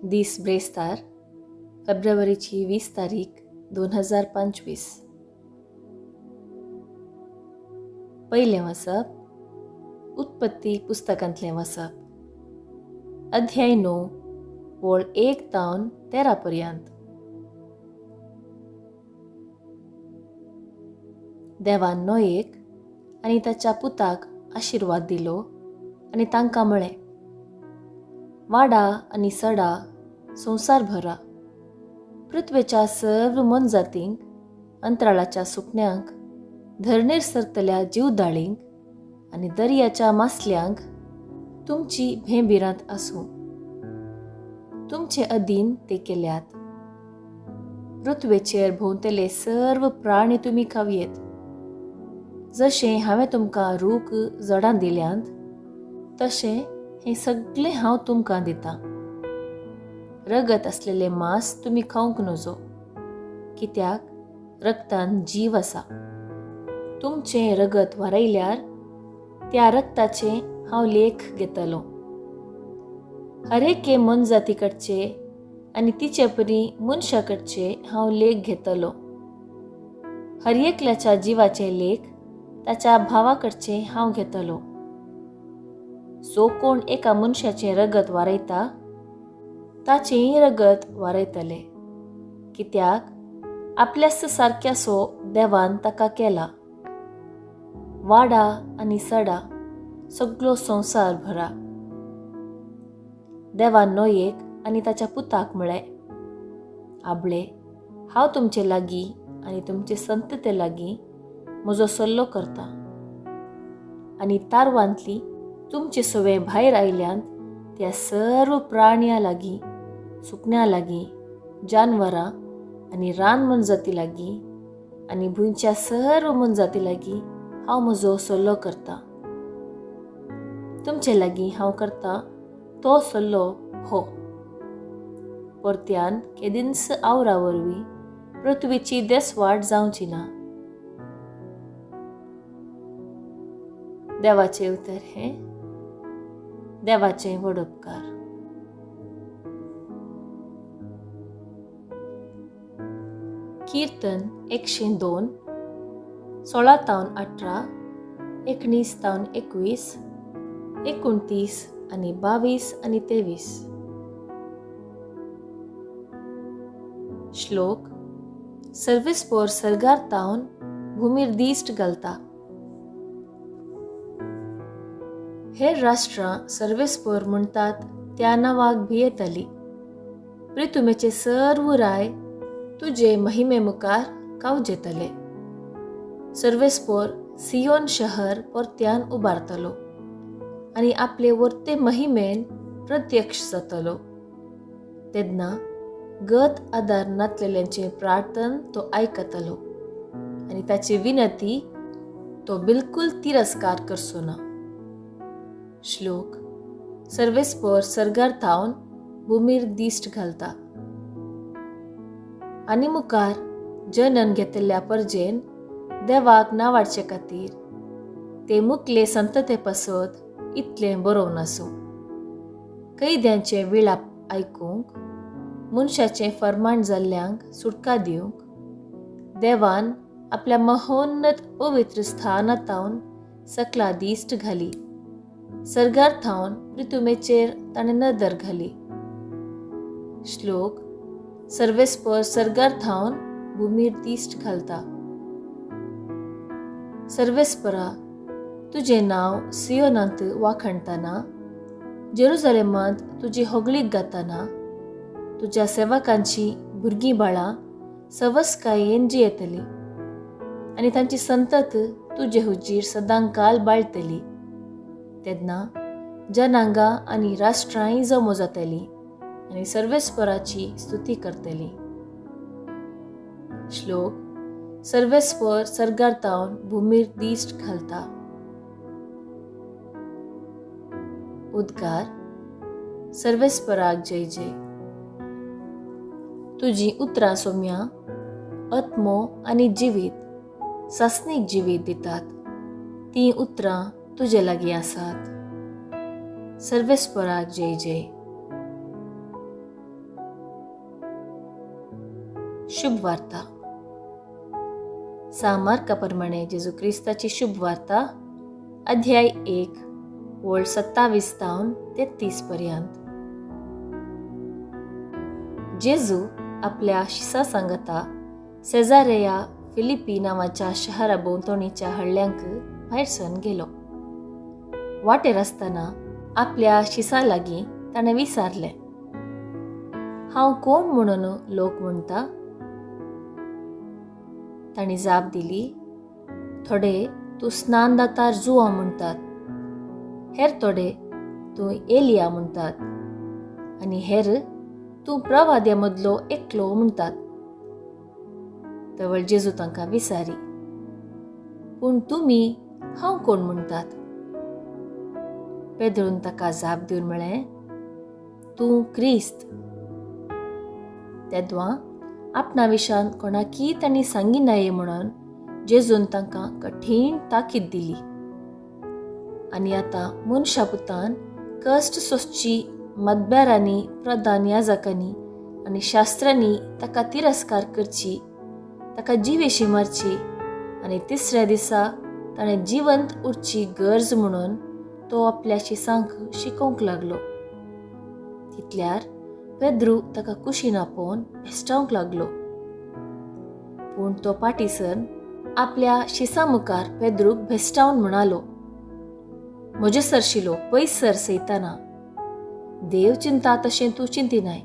दीस ब्रेस्तार फेब्रुवारीची 20 तारीख 2025. पयलें वचप उत्पत्ती पुस्तकांतलें वचप अध्याय 9 वळ 1 तावन 13 पर्यंत. देवान नोयेक आनी ताच्या पुताक आशिर्वाद दिलो आनी तांकां म्हळें, वाडा आनी सडा, संवसार भरा, पृथ्वेच्या सर्व मनजातींक, अंतराळाच्या सुकण्यांक, धरणेर सरतल्या जीवदाळींक आनी दर्याच्या मासल्यांक तुमची भेंबिरांत आसूं. तुमचे अधीन ते केल्यात. पृथ्वेचेर भोंवतले सर्व प्राणी तुमी खावयेत. जशें हांवें तुमकां रूख जडां दिल्यांत, तशें हें सगळें हांव तुमकां दितां. रगत असलेलें मांस तुमी खावंक नजो, कित्याक रगतान जीव आसा. तुमचें रगत वारयल्यार त्या रगताचे हांव लेख घेतलों. हरेके मनजाती कडचे आनी तिचे परी मनशा कडचे हांव लेख घेतलों. हर एकल्याच्या जिवाचे लेख ताच्या भावा कडचे हांव घेतलों. जो कोण एका मनशाचें रगत वारयता, ताचेंय रगत वारयतले, कित्याक आपल्यास सारक्यासो देवान ताका केला. वाडा आनी सडा, सगळो संवसार भरा. देवान नोयेक आनी ताच्या पुताक म्हळें, आबळे, हांव तुमचे लागीं आनी तुमचे संतते लागीं म्हजो सल्लो करतां. आनी तारवांतली तुमचे सवे भायर आयल्यांत त्या सर्व प्राण्यां लागीं, सुकण्यां लागीं, जानवरां आनी रान मनजाती लागीं आनी भुंयच्या सर्व मनजाती लागीं हांव म्हजो सल्लो करतां. तुमचे लागीं हांव करतां तो सल्लो हो. परत्यान केदिन्स आवरा वरवीं पृथ्वीची देसवाट जावची ना. देवाचे उतर हे देवाचे व्हड उपकार. कीर्तन 102 16 तावन 18, 19 तावन 21, 29 आनी 22 आनी 23. श्लोक. सर्वेस्पोर सर्गार तावन भुमीर दिश्ट घालता. हेर राष्ट्रां सर्वेस्पोर म्हणटात त्या नावाक भियेतली. पृथ्वेचे सर्व राय तुजे महिमे मुखार कावजेतले. सर्वेस्पोर सियोन शहर परत्यान उबारतलो आनी आपले वर्ते महिमेन प्रत्यक्ष जातलो. तेन्ना गत आदार नातलेल्यांचे प्रार्थन तो आयकतलो आनी ताची विनंती तो बिलकुल तिरस्कार करचो ना. श्लोक. सर्वेस्पोर सर्गार थावन भुमीर दिश्ट घालता. आनी मुखार जनन घेतिल्ल्या परजेन देवाक नावाडचे खातीर ते मुखले संतते पासत इतलें बरोवन आसूं. कैद्यांचे विलाप आयकूंक, मनशाचें फर्माण जाल्ल्यांक सुटका दिवंक देवान आपल्या महोन्नत पवित्र स्थानांतावन सकला दिश्ट घाली. सर्गार थावन पृथ्वेचेर ताणें नदर घाली. श्लोक. सर्वेस्पोर सर्गार थावन भुमीर दिश्ट घालता. सर्वेस्परा, तुजें नांव सियोनांत वाखणतना, जेरुसलेमांत तुजी होगळीक गाताना, तुज्या सेवकांची भुरगीं बाळां सवस्कायेन जियेतलीं आनी तांची संतत तुजे हुजीर सदांकाल बाळटली. तेन्ना जनांगां आनी राष्ट्रांय जमो जातलीं आनी सर्वेस्पराची स्तुती करतलीं. श्लोक. सर्वेस्पोर सर्गार थावन भुमीर दिश्ट घालता. उद्गार. सर्वेस्पराक जय जय. तुजी उतरां सोम्या आत्मो आनी जिवीत, सासनीक जिवीत दितात. तीं उतरां तुजे लागीं आसात. सर्वेस्पराक जय जय. शुभ वार्ता. सामार्काप्रमाणे जेजू क्रिस्ताची शुभ वार्ता, अध्याय 1 ओळ 27 तावन 33 पर्यंत. जेजू आपल्या शिसा सांगता सेजारेया फिलिपी नावाच्या शहरा भोंवतणीच्या हळ्ळ्यांक भायर सरून गेलो. वाटेर आसतना आपल्या शिसा लागीं ताणें विचारलें, हांव कोण म्हणून लोक म्हणटा? ताणी जाप दिली, थोडे तूं स्नानदातार जुआ म्हणटात, हेर थोडे तूं एलिया म्हणटात, आनी हेर तूं प्रवाद्या मदलो एकलो म्हणटात. तवळ जेजू तांकां विचारी, पूण तुमी हांव कोण म्हणटात? पेद्रून ताका जाप दिवन म्हळें, तूं क्रिस्त. तेदवां आपणा विशान कोणाकी तांणी सांगी नये म्हणून जेजून तांकां कठीण ताकीद दिली. आनी आतां मनशा पुतान कश्ट सोंसची मतबेरांनी, प्रधान याजकांनी आनी शास्त्रांनी ताका तिरस्कार करची, ताका जिवेशी मारची आनी तिसऱ्या दिसा ताणें जिवंत उरची गरज म्हणून तो आपल्या शिसांक शिकोवंक लागलो. तितल्यार पेद्रू ताका कुशीन आपोवन भेस्टावंक लागलो. पूण तो पाटीसन आपल्या शिसा मुखार पेद्रूक भेस्टावन म्हणालो, म्हजे सरशिलो पयस सर सैताना. देव चिंता तशें तूं चिंतिनाय,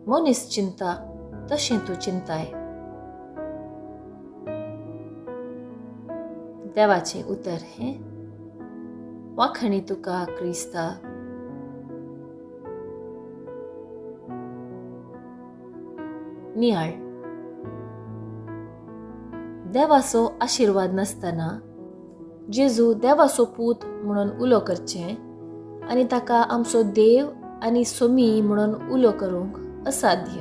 मनीस चिंता तशें तूं चिंताय. देवाचें उतर हें. वाखणी तुका क्रिस्ता. नियाळ. देवाचो आशिर्वाद नासतना जेजू देवाचो पूत म्हणून उलो करचें आनी ताका आमचो देव आनी सोमी म्हणून उलो करूंक असाध्य.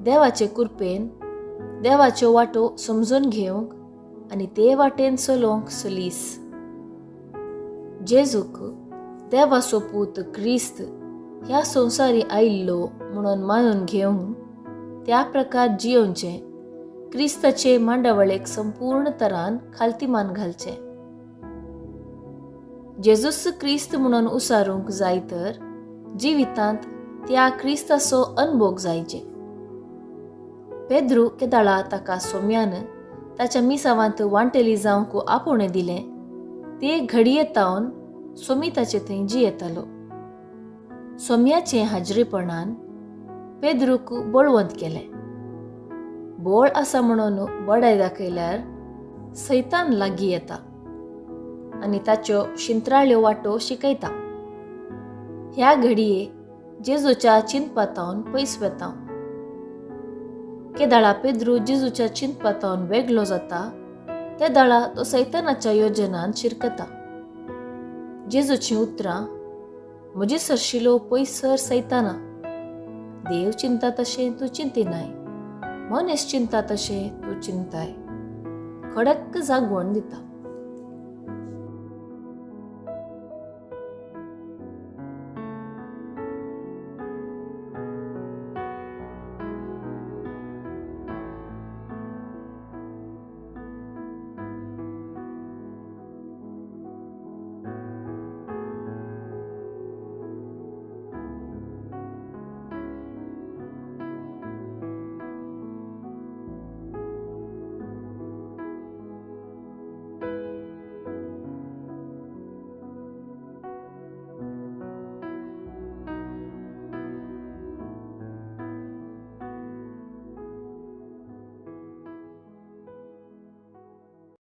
देवाचे कृपेन देवाच्यो वाटो समजून घेवंक आनी ते वाटेन चलोवंक सलीस. जेजूक देवाचो पूत क्रिस्त ह्या संवसारी आयिल्लो म्हणून मानून घेवंक त्या प्रकार जियोवचें, क्रिस्ताचे मांडावळेक संपूर्ण तरान खालतीमान घालचें. जेजूस क्रिस्त म्हणून उसारूंक जाय तर जिवितांत त्या क्रिस्ताचो अनुभव जायचे. पेद्रू केदाळा ताका सोम्यान ताच्या मिसावांत वांटेली जावंक आपोवणें दिलें, ते घडये तावन सोमी ताचे थंय जियेतालो. सोम्याचे हाजरीपणान पेद्रूक बळवंत केलें. बोळ आसा म्हणून बडाय दाखयल्यार सैतान लागीं येता आनी ताच्यो शिंत्राळ्यो वाटो शिकयता. ह्या घडये जेजूच्या चिंतपातावन पयस वेता. केदाळा पेद्रू जेजूच्या चिंतपातावन वेगळो जाता, ते दाळा तो सैतानाच्या योजनान शिरकता. जेजूची उतरां, म्हजी सरशिलो पयस सर सैताना. देव चिंता तशें तूं चिंतिनाय, मनीस चिंता तशें तूं चिंताय. खडक्क जागवण दिता.